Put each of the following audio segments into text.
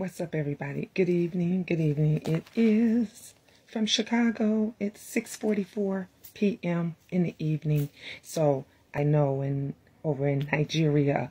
What's up, everybody? Good evening. Good evening. It is from Chicago. It's 6:44 p.m. in the evening. So I know over in Nigeria,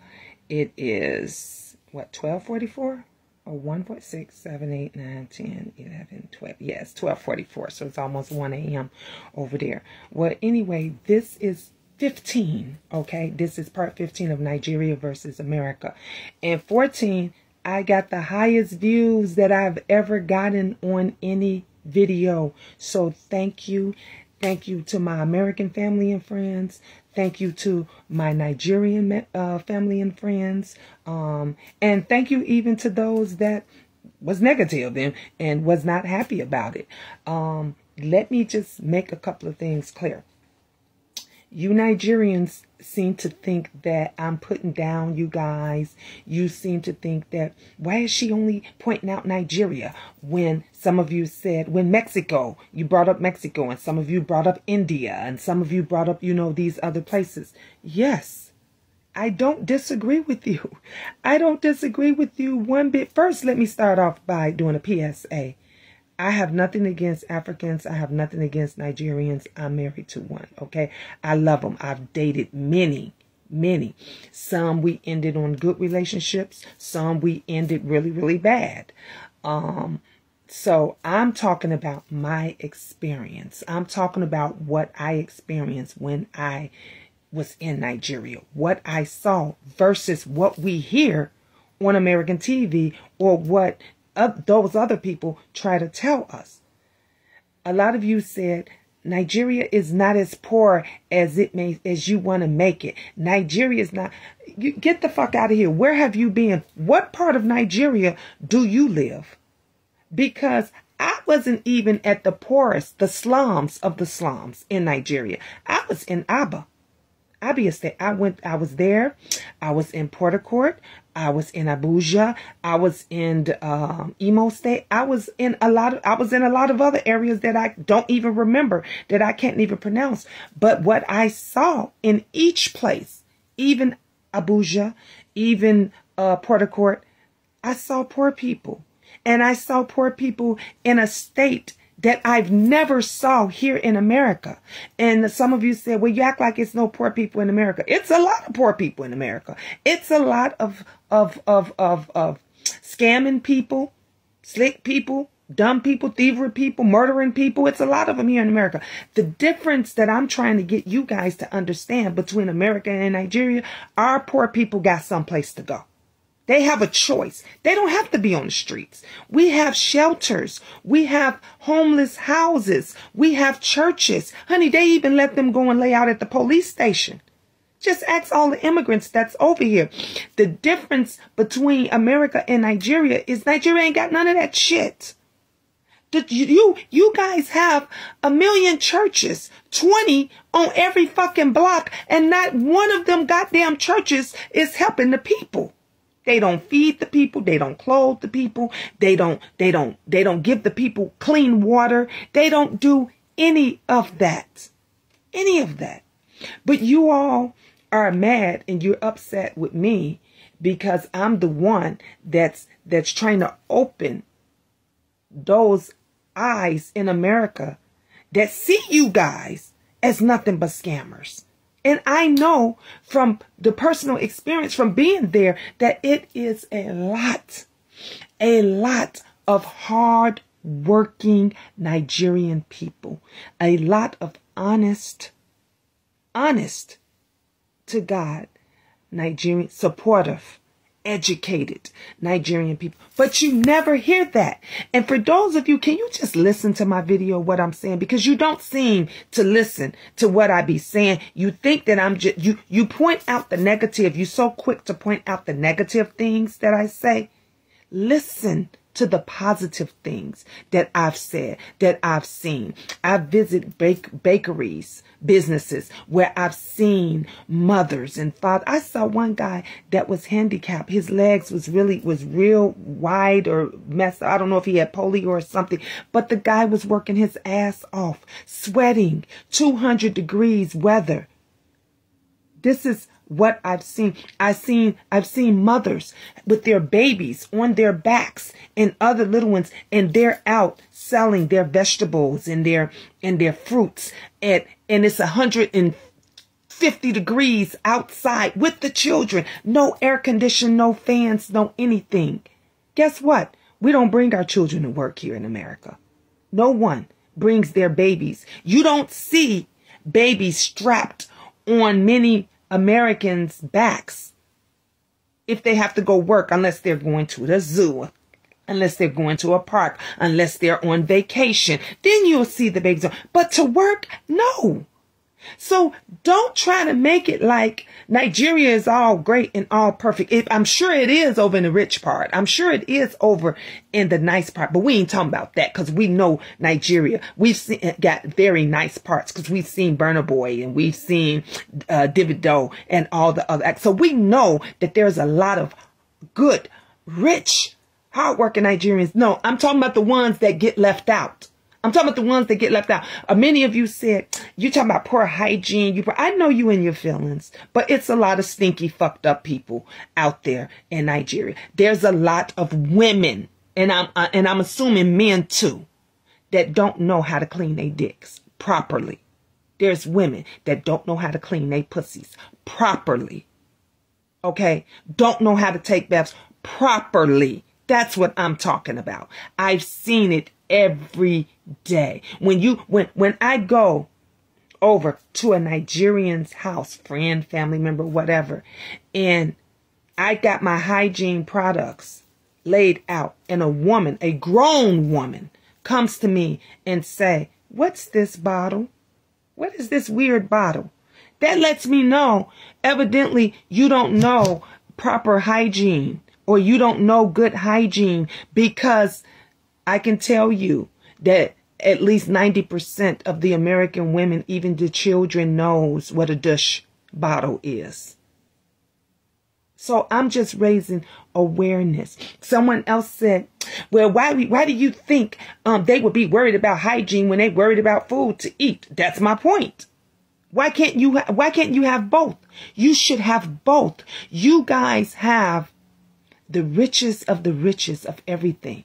it is what, 12:44 or 1:46, 7, 8, 9, 10, 11, 12. Yes, 12:44. So it's almost 1 a.m. over there. Well, anyway, this is 15. Okay, this is part 15 of Nigeria versus America, and 14. I got the highest views that I've ever gotten on any video. So thank you. Thank you to my American family and friends. Thank you to my Nigerian family and friends. And thank you even to those that was negative and was not happy about it. Let me just make a couple of things clear. You Nigerians seem to think that I'm putting down you guys. You seem to think that, why is she only pointing out Nigeria when some of you said, when Mexico, you brought up Mexico, and some of you brought up India, and some of you brought up, these other places. Yes, I don't disagree with you. I don't disagree with you one bit. First, let me start off by doing a PSA. I have nothing against Africans. I have nothing against Nigerians. I'm married to one, okay? I love them. I've dated many. Some we ended on good relationships. Some we ended really, really bad. So I'm talking about my experience. I'm talking about what I experienced when I was in Nigeria. What I saw versus what we hear on American TV or what those other people try to tell us. A lot of you said Nigeria is not as poor as you want to make it. Nigeria is not. You get the fuck out of here. Where have you been? What part of Nigeria do you live? Because I wasn't even at the poorest, the slums of the slums in Nigeria. I was in Aba State. I was there. I was in Port Harcourt. I was in Abuja. I was in Imo State. I was in a lot of other areas that I don't even remember, that I can't even pronounce. But what I saw in each place, even Abuja, even Port Harcourt, I saw poor people. And I saw poor people in a state that I've never saw here in America. And some of you said, well, you act like it's no poor people in America. It's a lot of poor people in America. It's a lot of scamming people, slick people, dumb people, thievery people, murdering people. It's a lot of them here in America. The difference that I'm trying to get you guys to understand between America and Nigeria, our poor people got someplace to go. They have a choice. They don't have to be on the streets. We have shelters. We have homeless houses. We have churches. Honey, they even let them go and lay out at the police station. Just ask all the immigrants that's over here. The difference between America and Nigeria is Nigeria ain't got none of that shit. You guys have 1 million churches, 20 on every fucking block, and not one of them goddamn churches is helping the people. They don't feed the people. They don't clothe the people. They don't give the people clean water. They don't do any of that. Any of that. But you all are mad and you're upset with me because I'm the one that's trying to open those eyes in America that see you guys as nothing but scammers. And I know from the personal experience from being there that it is a lot of hard working Nigerian people, a lot of honest to God, Nigerian, supportive, educated Nigerian people. But you never hear that. And for those of you, can you just listen to my video, what I'm saying? Because you don't seem to listen to what I be saying. You think that I'm just, you point out the negative. You're so quick to point out the negative things that I say. Listen to the positive things that I've said, that I've seen. I visit bakeries, businesses where I've seen mothers and fathers. I saw one guy that was handicapped. His legs was real wide or messed up. I don't know if he had polio or something, but the guy was working his ass off, sweating, 200 degrees weather. This is what I've seen. I've seen mothers with their babies on their backs and other little ones, and they're out selling their vegetables and their fruits, and it's 150 degrees outside with the children. No air conditioning, no fans, no anything. Guess what? We don't bring our children to work here in America. No one brings their babies. You don't see babies strapped on many Americans' backs if they have to go work, unless they're going to the zoo, unless they're going to a park, unless they're on vacation. Then you'll see the babies. But to work, no. So don't try to make it like Nigeria is all great and all perfect. I'm sure it is over in the rich part. I'm sure it is over in the nice part. But we ain't talking about that, because we know Nigeria. Got very nice parts, because we've seen Burna Boy and we've seen Davido and all the other acts. So we know that there's a lot of good, rich, hardworking Nigerians. No, I'm talking about the ones that get left out. I'm talking about the ones that get left out. Many of you said, you're talking about poor hygiene. I know you in your feelings, but it's a lot of stinky, fucked up people out there in Nigeria. There's a lot of women, and I'm assuming men too, that don't know how to clean their dicks properly. There's women that don't know how to clean their pussies properly. Okay? Don't know how to take baths properly. That's what I'm talking about. I've seen it every day. When I go over to a Nigerian's house, friend, family member, whatever, and I got my hygiene products laid out, and a grown woman comes to me and say, "What's this bottle? What is this weird bottle?" That lets me know, evidently, you don't know proper hygiene, or you don't know good hygiene, because I can tell you that at least 90% of the American women, even the children, knows what a douche bottle is. So I'm just raising awareness. Someone else said, well, why do you think they would be worried about hygiene when they worried about food to eat? That's my point. Why can't you have both? You should have both. You guys have the richest of everything.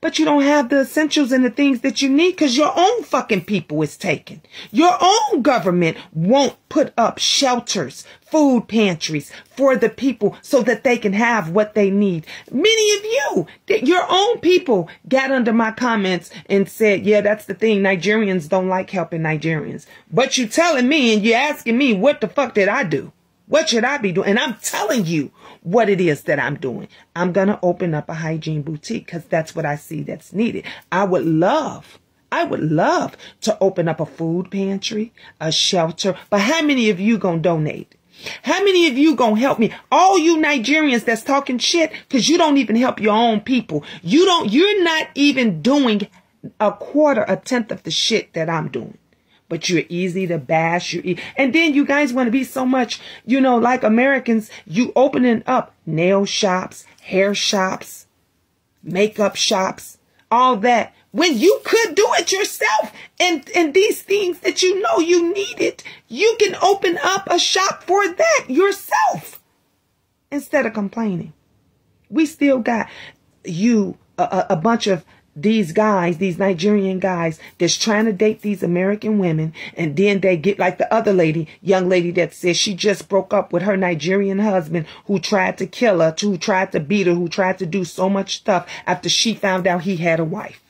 But you don't have the essentials and the things that you need, because your own fucking people is taken. Your own government won't put up shelters, food pantries for the people so that they can have what they need. Many of you, your own people, got under my comments and said, yeah, that's the thing. Nigerians don't like helping Nigerians. But you telling me and you're asking me, what the fuck did I do? What should I be doing? And I'm telling you what it is that I'm doing. I'm going to open up a hygiene boutique, because that's what I see that's needed. I would love to open up a food pantry, a shelter. But how many of you going to donate? How many of you going to help me? All you Nigerians that's talking shit, because you don't even help your own people. You're not even doing a tenth of the shit that I'm doing. But you're easy to bash. And then you guys want to be so much, like Americans, you opening up nail shops, hair shops, makeup shops, all that, when you could do it yourself. And these things that you know you needed, you can open up a shop for that yourself instead of complaining. We still got a bunch of these guys, these Nigerian guys that's trying to date these American women, and then they get like the other young lady that says she just broke up with her Nigerian husband, who tried to kill her, who tried to beat her, who tried to do so much stuff after she found out he had a wife.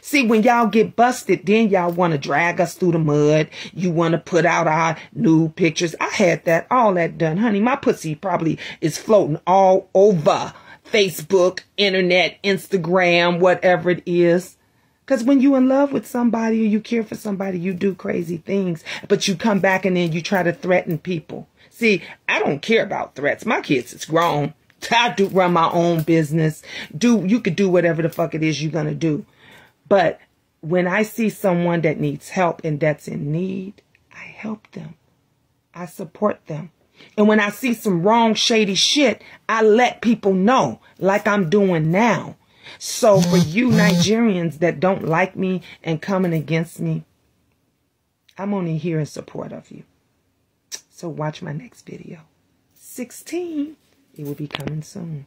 See, when y'all get busted, then y'all want to drag us through the mud. You want to put out our nude pictures. I had all that done, honey. My pussy probably is floating all over Facebook, internet, Instagram, whatever it is. Because when you're in love with somebody or you care for somebody, you do crazy things. But you come back and then you try to threaten people. See, I don't care about threats. My kids is grown. I do run my own business. You could do whatever the fuck it is you're going to do. But when I see someone that needs help and that's in need, I help them. I support them. And when I see some wrong, shady shit, I let people know, like I'm doing now. So for you Nigerians that don't like me and coming against me, I'm only here in support of you. So watch my next video. 16. It will be coming soon.